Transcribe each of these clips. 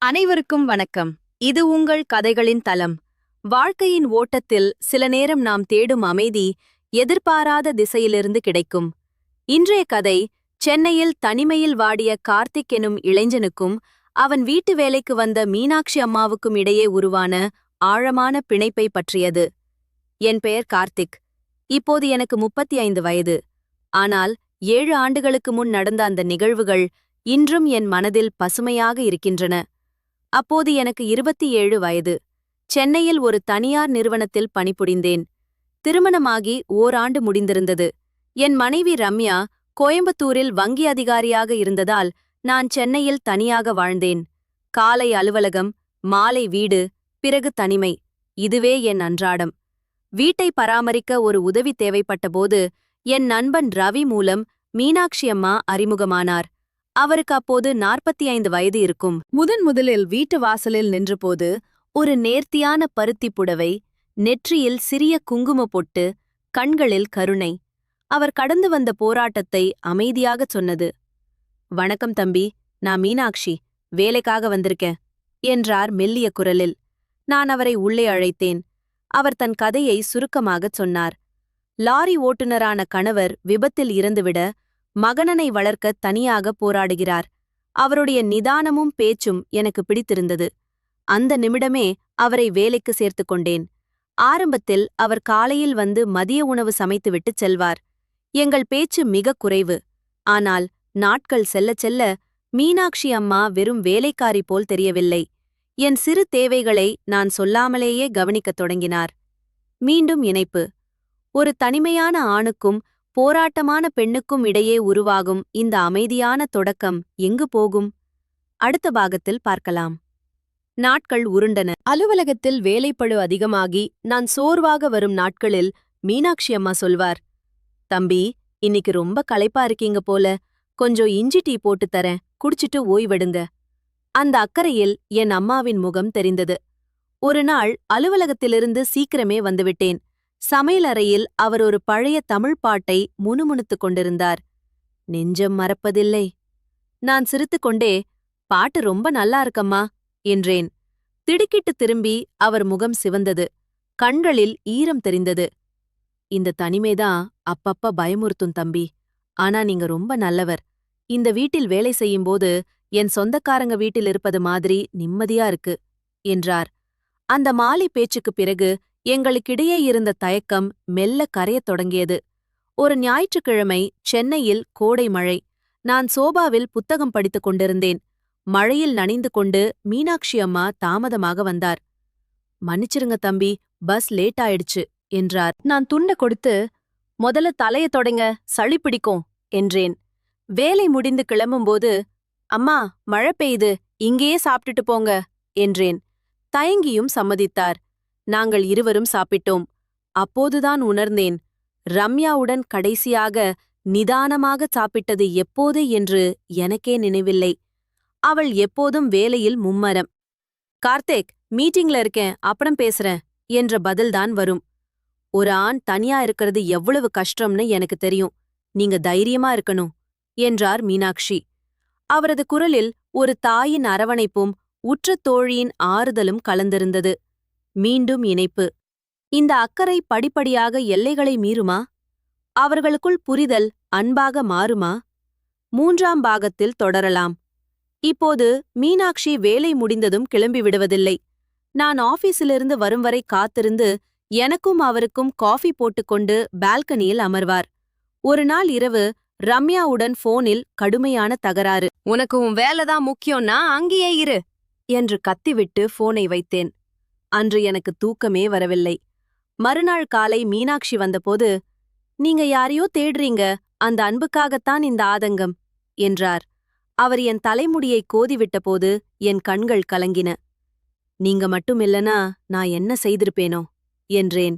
அனைவருக்கும் வணக்கம். இது உங்கள் கதைகளின் தளம். வாழ்க்கையின் ஓட்டத்தில் சில நேரம் நாம் தேடும் அமைதி எதிர்பாராத திசையிலிருந்து கிடைக்கும். இன்றைய கதை சென்னையில் தனிமையில் வாடிய கார்த்திக் எனும் இளைஞனுக்கும் அவன் வீட்டு வேலைக்கு வந்த மீனாட்சி அம்மாவுக்கும் இடையே உருவான ஆழமான பிணைப்பை பற்றியது. என் பெயர் கார்த்திக். இப்போது எனக்கு 35 வயது. ஆனால் 7 ஆண்டுகளுக்கு முன் நடந்த அந்த நிகழ்வுகள் இன்றும் என் மனதில் பசுமையாக இருக்கின்றன. அப்போது எனக்கு 27 வயது. சென்னையில் ஒரு தனியார் நிறுவனத்தில் பணிபுரிந்தேன். திருமணமாகி ஓராண்டு முடிந்திருந்தது. என் மனைவி ரம்யா கோயம்புத்தூரில் வங்கி அதிகாரியாக இருந்ததால் நான் சென்னையில் தனியாக வாழ்ந்தேன். காலை அலுவலகம், மாலை வீடு, பிறகு தனிமை. இதுவே என் அன்றாடம். வீட்டை பராமரிக்க ஒரு உதவி தேவைப்பட்டபோது என் நண்பன் ரவி மூலம் மீனாட்சி அம்மா அறிமுகமானார். அவருக்கு அப்போது 45 வயது இருக்கும். முதலில் வீட்டு வாசலில் நின்றபோது ஒரு நேர்த்தியான பருத்தி புடவை, நெற்றியில் சிறிய குங்கும பொட்டு, கண்களில் கருணை. அவர் கடந்து வந்த போராட்டத்தை அமைதியாகச் சொன்னது. "வணக்கம் தம்பி, நான் மீனாட்சி, வேலைக்காக வந்திருக்கேன்" என்றார் மெல்லிய குரலில். நான் அவரை உள்ளே அழைத்தேன். அவர் தன் கதையை சுருக்கமாகச் சொன்னார். லாரி ஓட்டுநரான கணவர் விபத்தில் இறந்துவிட மகனனை வளர்க்க தனியாக போராடுகிறார். அவருடைய நிதானமும் பேச்சும் எனக்கு பிடித்திருந்தது. அந்த நிமிடமே அவரை வேலைக்கு சேர்த்துக் கொண்டேன். ஆரம்பத்தில் அவர் காலையில் வந்து மதிய உணவு சமைத்துவிட்டுச் செல்வார். எங்கள் பேச்சு மிக குறைவு. ஆனால் நாட்கள் செல்ல செல்ல மீனாட்சி அம்மா வெறும் வேலைக்காரி போல் தெரியவில்லை. என் சிறு தேவைகளை நான் சொல்லாமலேயே கவனிக்கத் தொடங்கினார். மீண்டும் இணைப்பு. ஒரு தனிமையான ஆணுக்கும் போராட்டமான பெண்ணுக்கும் இடையே உருவாகும் இந்த அமைதியான தொடக்கம் எங்கு போகும்? அடுத்த பாகத்தில் பார்க்கலாம். நாட்கள் உருண்டன. அலுவலகத்தில் வேலைப்பளு அதிகமாகி நான் சோர்வாக வரும் நாட்களில் மீனாட்சி அம்மா சொல்வார், "தம்பி, இன்னைக்கு ரொம்ப களைப்பா இருக்கீங்க போல. கொஞ்சம் இஞ்சி டீ போட்டு தரேன், குடிச்சிட்டு ஓய்வெடுங்க." அந்த அக்கறையில் என் அம்மாவின் முகம் தெரிந்தது. ஒரு நாள் அலுவலகத்திலிருந்து சீக்கிரமே வந்துவிட்டேன். சமையலறையில் அவர் ஒரு பழைய தமிழ் பாட்டை முணுமுணுத்துக் கொண்டிருந்தார். "நெஞ்சம் மறப்பதில்லை." நான் சிரித்துக்கொண்டே, "பாட்டு ரொம்ப நல்லா இருக்கம்மா" என்றேன். திடுக்கிட்டு திரும்பி அவர் முகம் சிவந்தது. கண்களில் ஈரம் தெரிந்தது. "இந்த தனிமைதான் அப்பப்ப பயமுறுத்தும் தம்பி. ஆனா நீங்க ரொம்ப நல்லவர். இந்த வீட்டில் வேலை செய்யும்போது என் சொந்தக்காரங்க வீட்டில் இருப்பது மாதிரி நிம்மதியா இருக்கு" என்றார். அந்த மாலை பேச்சுக்குப் பிறகு எங்களுக்கிடையே இருந்த தயக்கம் மெல்ல கரையத் தொடங்கியது. ஒரு ஞாயிற்றுக்கிழமை சென்னையில் கோடை மழை. நான் சோபாவில் புத்தகம் படித்துக் கொண்டிருந்தேன். மழையில் நனைந்து கொண்டு மீனாட்சி அம்மா தாமதமாக வந்தார். "மன்னிச்சிருங்க தம்பி, பஸ் லேட் ஆயிடுச்சு" என்றார். நான் துண்ட கொடுத்து, "முதல்ல தலைய தொடங்க, சளி பிடிக்கும்" என்றேன். வேலை முடிந்து கிளம்பும்போது, "அம்மா, மழை பெய்யுது, இங்கேயே சாப்பிட்டுட்டு போங்க" என்றேன். தயங்கியும் சம்மதித்தார். நாங்கள் இருவரும் சாப்பிட்டோம். அப்போதுதான் உணர்ந்தேன், ரம்யாவுடன் கடைசியாக நிதானமாக சாப்பிட்டது எப்போது என்று எனக்கே நினைவில்லை. அவள் எப்போதும் வேலையில் மும்மரம். "கார்த்திக், மீட்டிங்ல இருக்கேன், அப்புறம் பேசுறேன்" என்ற பதில்தான் வரும். "ஒரு ஆண் தனியா இருக்கிறது எவ்வளவு கஷ்டம்னு எனக்கு தெரியும். நீங்க தைரியமா இருக்கணும்" என்றார் மீனாட்சி. அவரது குரலில் ஒரு தாயின் அரவணைப்பும் உற்ற தோழியின் ஆறுதலும் கலந்திருந்தது. மீண்டும் இணைப்பு. இந்த அக்கறை படிப்படியாக எல்லைகளை மீறுமா? அவர்களுக்குள் புரிதல் அன்பாக மாறுமா? 3ஆம் பாகத்தில் தொடரலாம். இப்போது மீனாட்சி வேலை முடிந்ததும் கிளம்பி விடுவதில்லை. நான் ஆபீஸிலிருந்து வரும் வரை காத்திருந்து எனக்கும் அவருக்கும் காஃபி போட்டுக்கொண்டு பால்கனியில் அமர்வார். ஒரு நாள் இரவு ரம்யாவுடன் போனில் கடுமையான தகராறு. "உனக்கு உன் வேலைதான் முக்கியம்னா அங்கேயே இரு" என்று கத்திவிட்டு போனை வைத்தேன். அன்று எனக்கு தூக்கமே வரவில்லை. மறுநாள் காலை மீனாட்சி வந்தபோது, "நீங்க யாரையோ தேடுறீங்க, அந்த அன்புக்காகத்தான் இந்த ஆதங்கம்" என்றார். அவர் என் தலைமுடியை கோதிவிட்டபோது என் கண்கள் கலங்கின. "நீங்க மட்டும் இல்லனா நான் என்ன செய்திருப்பேனோ" என்றேன்.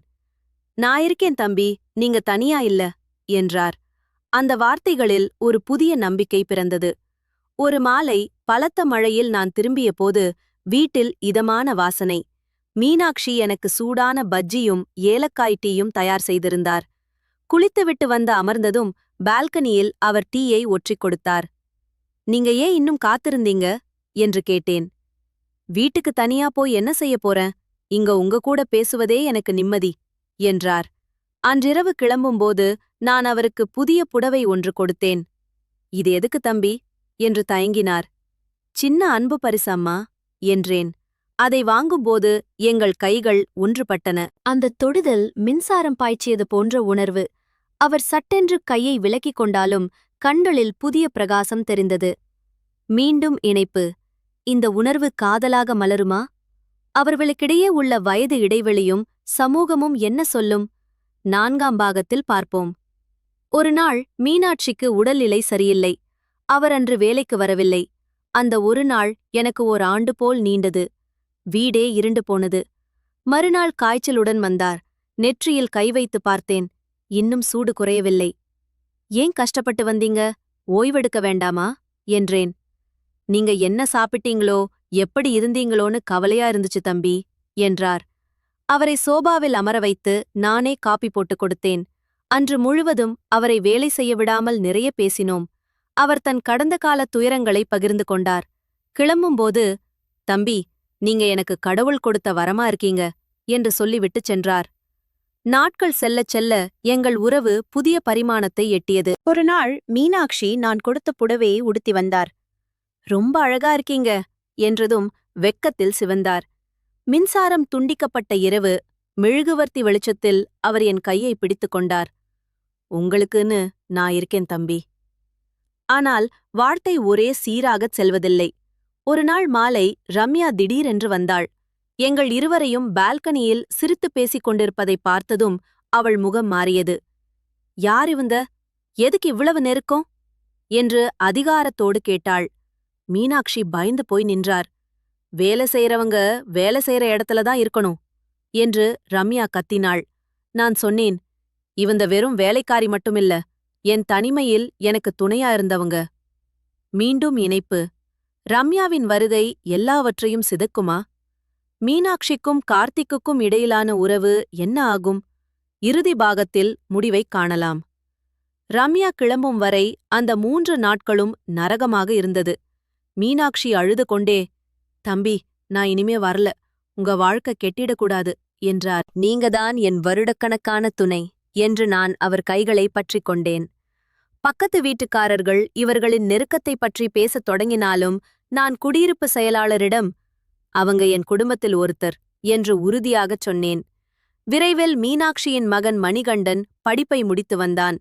"நான் இருக்கேன் தம்பி, நீங்க தனியா இல்ல" என்றார். அந்த வார்த்தைகளில் ஒரு புதிய நம்பிக்கை பிறந்தது. ஒரு மாலை பலத்த மழையில் நான் திரும்பிய போது வீட்டில் இதமான வாசனை. மீனாட்சி எனக்கு சூடான பஜ்ஜியும் ஏலக்காய் டீயும் தயார் செய்திருந்தார். குளித்துவிட்டு வந்து அமர்ந்ததும் பால்கனியில் அவர் டீயை ஒற்றிக் கொடுத்தார். "நீங்க ஏன் இன்னும் காத்திருந்தீங்க?" என்று கேட்டேன். வீட்டுக்கு தனியா போய் என்ன செய்ய போறேன்? இங்க உங்க கூட பேசுவதே எனக்கு நிம்மதி என்றார். அன்றிரவு கிளம்பும்போது நான் அவருக்கு புதிய புடவை ஒன்று கொடுத்தேன். இது எதுக்கு தம்பி என்று தயங்கினார். சின்ன அன்பு பரிசம்மா என்றேன். அதை வாங்கும்போது எங்கள் கைகள் ஒன்றுபட்டன. அந்த தொடுதல் மின்சாரம் பாய்ச்சியது போன்ற உணர்வு. அவர் சட்டென்று கையை விலக்கிக் கொண்டாலும் கண்களில் புதிய பிரகாசம் தெரிந்தது. மீண்டும் இணைப்பு. இந்த உணர்வு காதலாக மலருமா? அவர்களுக்கிடையே உள்ள வயது இடைவெளியும் சமூகமும் என்ன சொல்லும்? 4ஆம் பாகத்தில் பார்ப்போம். ஒரு நாள் மீனாட்சிக்கு உடல்நிலை சரியில்லை. அவர் அன்று வேலைக்கு வரவில்லை. அந்த ஒரு நாள் எனக்கு ஓர் ஆண்டு போல் நீண்டது. வீடே இருண்டு போனது. மறுநாள் காய்ச்சலுடன் வந்தார். நெற்றியில் கை வைத்து பார்த்தேன். இன்னும் சூடு குறையவில்லை. ஏன் கஷ்டப்பட்டு வந்தீங்க? ஓய்வெடுக்க வேண்டாமா என்றேன். நீங்க என்ன சாப்பிட்டீங்களோ எப்படி இருந்தீங்களோன்னு கவலையா இருந்துச்சு தம்பி என்றார். அவரை சோபாவில் அமர வைத்து நானே காப்பி போட்டுக் கொடுத்தேன். அன்று முழுவதும் அவரை வேலை செய்ய விடாமல் நிறைய பேசினோம். அவர் தன் கடந்த கால துயரங்களை பகிர்ந்து கொண்டார். கிளம்பும்போது, தம்பி, நீங்க எனக்கு கடவுள் கொடுத்த வரமா இருக்கீங்க என்று சொல்லிவிட்டுச் சென்றார். நாட்கள் செல்லச் செல்ல எங்கள் உறவு புதிய பரிமாணத்தை எட்டியது. ஒரு நாள் மீனாட்சி நான் கொடுத்த புடவையை உடுத்தி வந்தார். ரொம்ப அழகா இருக்கீங்க என்றதும் வெட்கத்தில் சிவந்தார். மின்சாரம் துண்டிக்கப்பட்ட இரவு. மெழுகுவர்த்தி வெளிச்சத்தில் அவர் என் கையை பிடித்துக் கொண்டார். உங்களுக்குன்னு நான் இருக்கேன் தம்பி. ஆனால் வார்த்தை ஒரே சீராகச் செல்வதில்லை. ஒரு நாள் மாலை ரம்யா திடீரென்று வந்தாள். எங்கள் இருவரையும் பால்கனியில் சிரித்துப் பேசிக் கொண்டிருப்பதை பார்த்ததும் அவள் முகம் மாறியது. யார் இவங்க? எதுக்கு இவ்வளவு நெருக்கம் என்று அதிகாரத்தோடு கேட்டாள். மீனாட்சி பயந்து போய் நின்றார். வேலை செய்யறவங்க வேலை செய்யற இடத்துலதான் இருக்கணும் என்று ரம்யா கத்தினாள். நான் சொன்னேன், இவந்த வெறும் வேலைக்காரி மட்டுமில்ல, என் தனிமையில் எனக்கு துணையா இருந்தவங்க. மீண்டும் இணைப்பு. ரம்யாவின் வருகை எல்லாவற்றையும் சிதைக்குமா? மீனாட்சிக்கும் கார்த்திக்குக்கும் இடையிலான உறவு என்ன ஆகும்? இறுதி பாகத்தில் முடிவைக் காணலாம். ரம்யா கிளம்பும் வரை அந்த 3 நாட்களும் நரகமாக இருந்தது. மீனாட்சி அழுது கொண்டே, தம்பி, நான் இனிமே வரல, உங்க வாழ்க்கை கெட்டிடக்கூடாது என்றார். நீங்கதான் என் வருடக்கணக்கான துணை என்று நான் அவர் கைகளை பற்றிக் கொண்டேன். பக்கத்து வீட்டுக்காரர்கள் இவர்களின் நெருக்கத்தைப் பற்றி பேசத் தொடங்கினாலும் நான் குடியிருப்பு செயலாளரிடம், அவங்க என் குடும்பத்தில் ஒருத்தர் என்று உறுதியாகச் சொன்னேன். விரைவில் மீனாட்சியின் மகன் மணிகண்டன் படிப்பை முடித்து வந்தான்.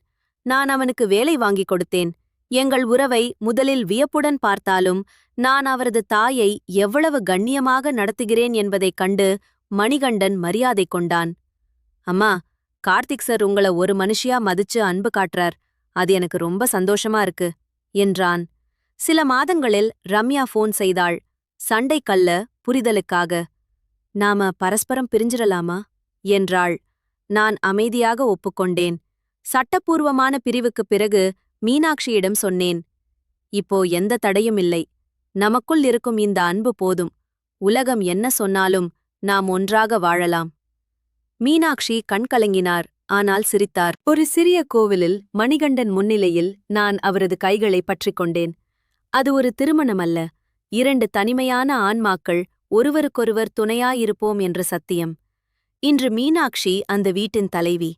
நான் அவனுக்கு வேலை வாங்கிக் கொடுத்தேன். எங்கள் உறவை முதலில் வியப்புடன் பார்த்தாலும் நான் அவரது தாயை எவ்வளவு கண்ணியமாக நடத்துகிறேன் என்பதைக் கண்டு மணிகண்டன் மரியாதை கொண்டான். அம்மா, கார்த்திக் சார் உங்கள ஒரு மனுஷியா மதிச்சு அன்பு காட்டுறார். அது எனக்கு ரொம்ப சந்தோஷமா இருக்கு என்றான். சில மாதங்களில் ரம்யா ஃபோன் செய்தாள். சண்டைக்கல்ல, புரிதலுக்காக. நாம பரஸ்பரம் பிரிஞ்சிடலாமா என்றாள். நான் அமைதியாக ஒப்புக்கொண்டேன். சட்டப்பூர்வமான பிரிவுக்குப் பிறகு மீனாட்சியிடம் சொன்னேன், இப்போ எந்த தடையும் இல்லை. நமக்குள் இருக்கும் இந்த அன்பு போதும். உலகம் என்ன சொன்னாலும் நாம் ஒன்றாக வாழலாம். மீனாட்சி கண்கலங்கினார், ஆனால் சிரித்தார். ஒரு சிறிய கோவிலில் மணிகண்டன் முன்னிலையில் நான் அவரது கைகளை பற்றிக் கொண்டேன். அது ஒரு திருமணம் அல்ல, 2 தனிமையான ஆன்மாக்கள் ஒருவருக்கொருவர் துணையாயிருப்போம் என்ற சத்தியம். இன்று மீனாட்சி அந்த வீட்டின் தலைவி.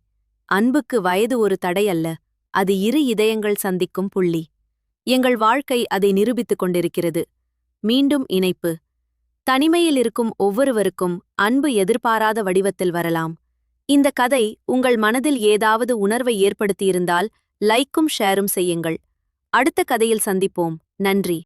அன்புக்கு வயது ஒரு தடை அல்ல, அது 2 இதயங்கள் சந்திக்கும் புள்ளி. எங்கள் வாழ்க்கை அதை நிரூபித்துக் கொண்டிருக்கிறது. மீண்டும் இணைப்பு. தனிமையில் இருக்கும் ஒவ்வொருவருக்கும் அன்பு எதிர்பாராத வடிவத்தில் வரலாம். இந்த கதை உங்கள் மனதில் ஏதாவது உணர்வை ஏற்படுத்தியிருந்தால் லைக்கும் ஷேரும் செய்யுங்கள். அடுத்த கதையில் சந்திப்போம். நன்றி.